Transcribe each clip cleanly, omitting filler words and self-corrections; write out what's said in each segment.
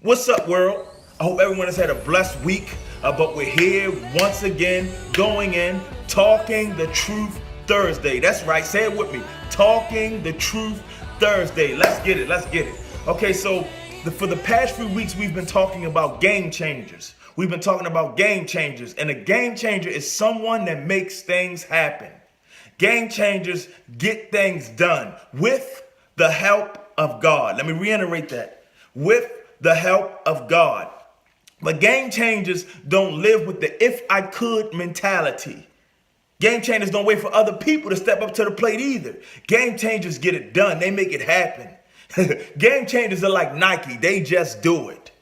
What's up, world? I hope everyone has had a blessed week. But we're here once again, going in, Talking the Truth Thursday. That's right, say it with me. Talking the Truth Thursday. Let's get it, let's get it. Okay, so for the past few weeks, we've been talking about game changers. We've been talking about game changers. And a game changer is someone that makes things happen. Game changers get things done with the help of God. Let me reiterate that. With the help of God. But game changers don't live with the if I could mentality. Game changers don't wait for other people to step up to the plate either. Game changers get it done. They make it happen. Game changers are like Nike. They just do it.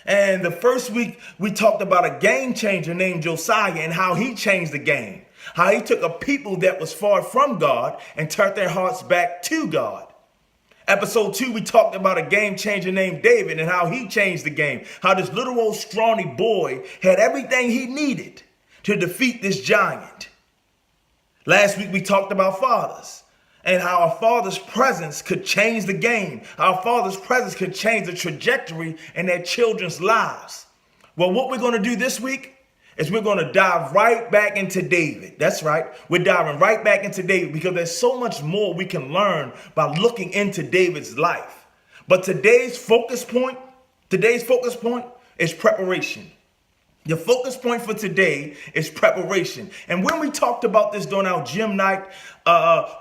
And the first week we talked about a game changer named Josiah and how he changed the game. How he took a people that was far from God and turned their hearts back to God. Episode 2, we talked about a game changer named David and how he changed the game. How this little old scrawny boy had everything he needed to defeat this giant. Last week, we talked about fathers and how a father's presence could change the game. How a father's presence could change the trajectory in their children's lives. Well, what we're going to do this week is we're going to dive right back into David. That's right. We're diving right back into David because there's so much more we can learn by looking into David's life. But today's focus point is preparation. The focus point for today is preparation. And when we talked about this during our gym night,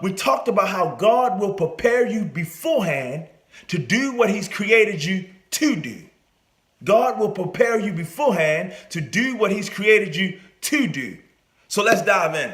we talked about how God will prepare you beforehand to do what he's created you to do. God will prepare you beforehand to do what he's created you to do. So let's dive in.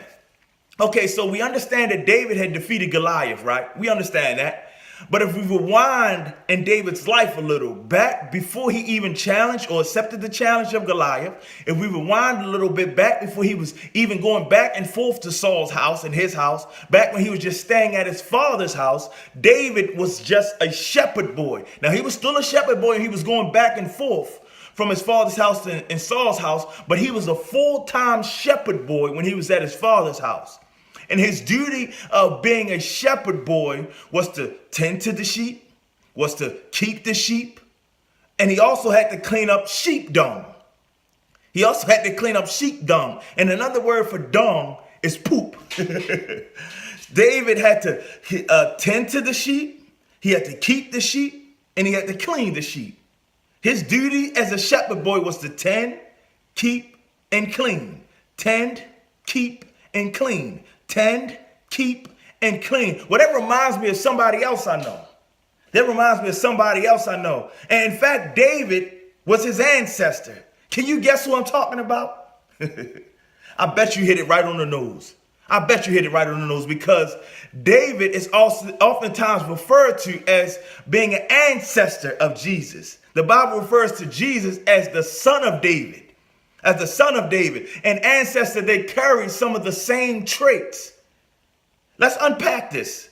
Okay, so we understand that David had defeated Goliath, right? We understand that. But if we rewind in David's life a little back before he even challenged or accepted the challenge of Goliath, if we rewind a little bit back before he was even going back and forth to Saul's house and his house, back when he was just staying at his father's house, David was just a shepherd boy. Now, he was still a shepherd boy and he was going back and forth from his father's house and Saul's house, but he was a full-time shepherd boy when he was at his father's house. And his duty of being a shepherd boy was to tend to the sheep, was to keep the sheep, and he also had to clean up sheep dung. He also had to clean up sheep dung. And another word for dung is poop. David had to tend to the sheep, he had to keep the sheep, and he had to clean the sheep. His duty as a shepherd boy was to tend, keep, and clean. Tend, keep, and clean. Tend, keep, and clean. Well, that reminds me of somebody else I know. And in fact, David was his ancestor. Can you guess who I'm talking about? I bet you hit it right on the nose. Because David is also oftentimes referred to as being an ancestor of Jesus. The Bible refers to Jesus as the son of David. An ancestor, they carry some of the same traits. Let's unpack this.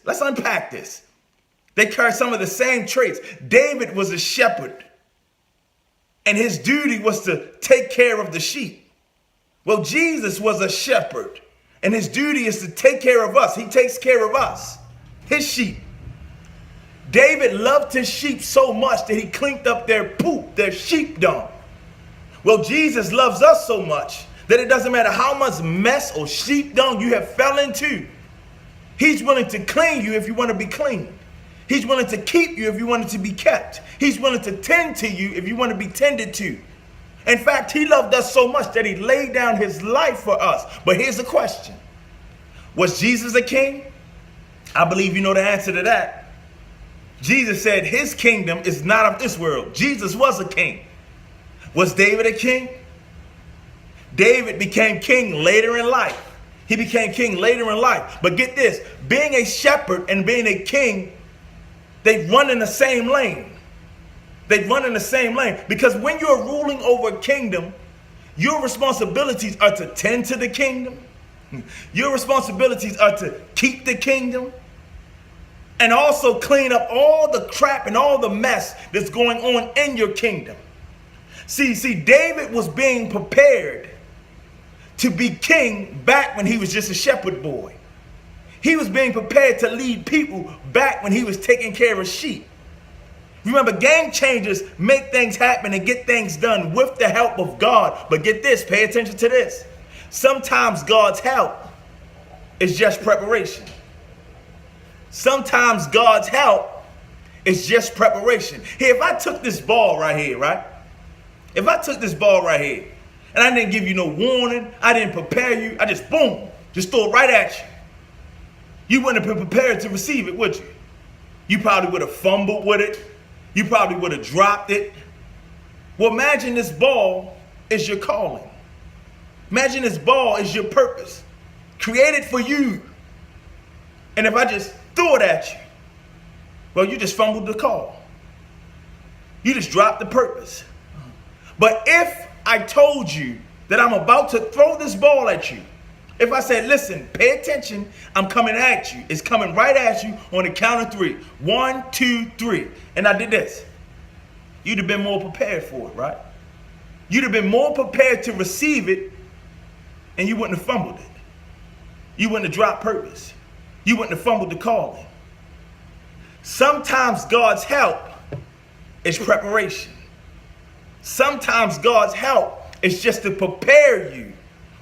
They carry some of the same traits. David was a shepherd, and his duty was to take care of the sheep. Well, Jesus was a shepherd, and his duty is to take care of us. He takes care of us, his sheep. David loved his sheep so much that he cleaned up their poop, their sheep dung. Well, Jesus loves us so much that it doesn't matter how much mess or sheep dung you have fell into. He's willing to clean you if you want to be cleaned. He's willing to keep you if you want to be kept. He's willing to tend to you if you want to be tended to. In fact, he loved us so much that he laid down his life for us. But here's the question. Was Jesus a king? I believe you know the answer to that. Jesus said his kingdom is not of this world. Jesus was a king. Was David a king? David became king later in life. But get this, being a shepherd and being a king, they run in the same lane. Because when you're ruling over a kingdom, your responsibilities are to tend to the kingdom. Your responsibilities are to keep the kingdom. And also clean up all the crap and all the mess that's going on in your kingdom. See, David was being prepared to be king back when he was just a shepherd boy. He was being prepared to lead people back when he was taking care of sheep. Remember, game changers make things happen and get things done with the help of God. But get this, pay attention to this. Sometimes God's help is just preparation. Sometimes God's help is just preparation. Here, if I took this ball right here, right? If I took this ball right here, and I didn't give you no warning, I didn't prepare you, I just boom, just throw it right at you. You wouldn't have been prepared to receive it, would you? You probably would have fumbled with it. You probably would have dropped it. Well, imagine this ball is your calling. Imagine this ball is your purpose, created for you. And if I just threw it at you, well, you just fumbled the call. You just dropped the purpose. But if I told you that I'm about to throw this ball at you, if I said, listen, pay attention, I'm coming at you. It's coming right at you on the count of 3. 1, 2, 3. And I did this. You'd have been more prepared for it, right? You'd have been more prepared to receive it, and you wouldn't have fumbled it. You wouldn't have dropped purpose. You wouldn't have fumbled the calling. Sometimes God's help is preparation. Sometimes God's help is just to prepare you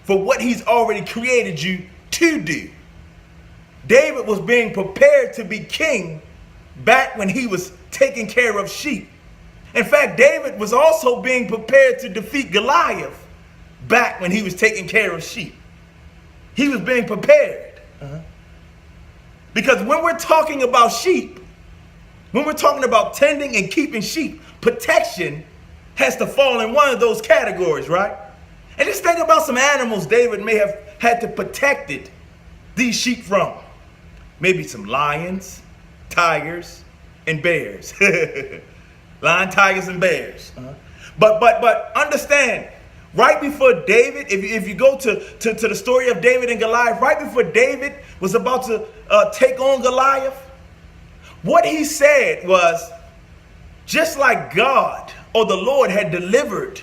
for what he's already created you to do. David was being prepared to be king back when he was taking care of sheep. In fact, David was also being prepared to defeat Goliath back when he was taking care of sheep. He was being prepared. Because when we're talking about sheep, when we're talking about tending and keeping sheep, protection has to fall in one of those categories, right? And just think about some animals David may have had to protect these sheep from. Maybe some lions, tigers, and bears. Lion, tigers, and bears. But understand, right before David, if you go to the story of David and Goliath, right before David was about to take on Goliath, what he said was, just like God or the Lord had delivered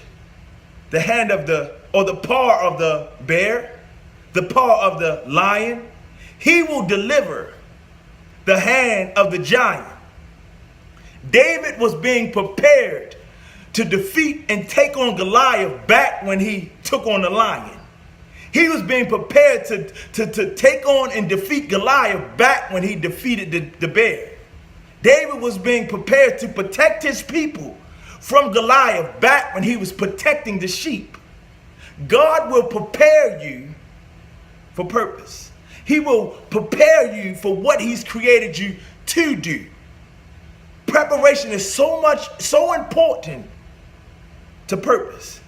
the hand of the paw of the bear, the paw of the lion, he will deliver the hand of the giant. David was being prepared to defeat and take on Goliath back when he took on the lion. He was being prepared to take on and defeat Goliath back when he defeated the bear. David was being prepared to protect his people from Goliath back when he was protecting the sheep. God will prepare you for purpose. He will prepare you for what he's created you to do. Preparation is so important to purpose.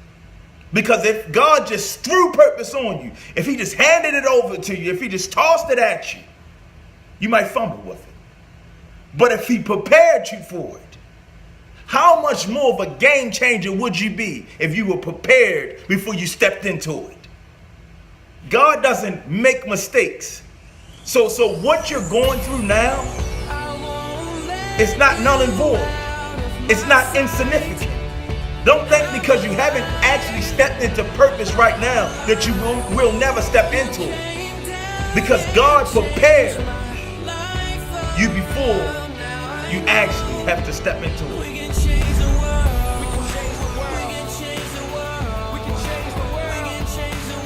Because if God just threw purpose on you, if he just handed it over to you, if he just tossed it at you, you might fumble with it. But if he prepared you for it, how much more of a game changer would you be if you were prepared before you stepped into it? God doesn't make mistakes. So what you're going through now, it's not null and void. It's not insignificant. Don't think because you haven't actually stepped into purpose right now that you will never step into it. Because God prepared you before you actually have to step into it.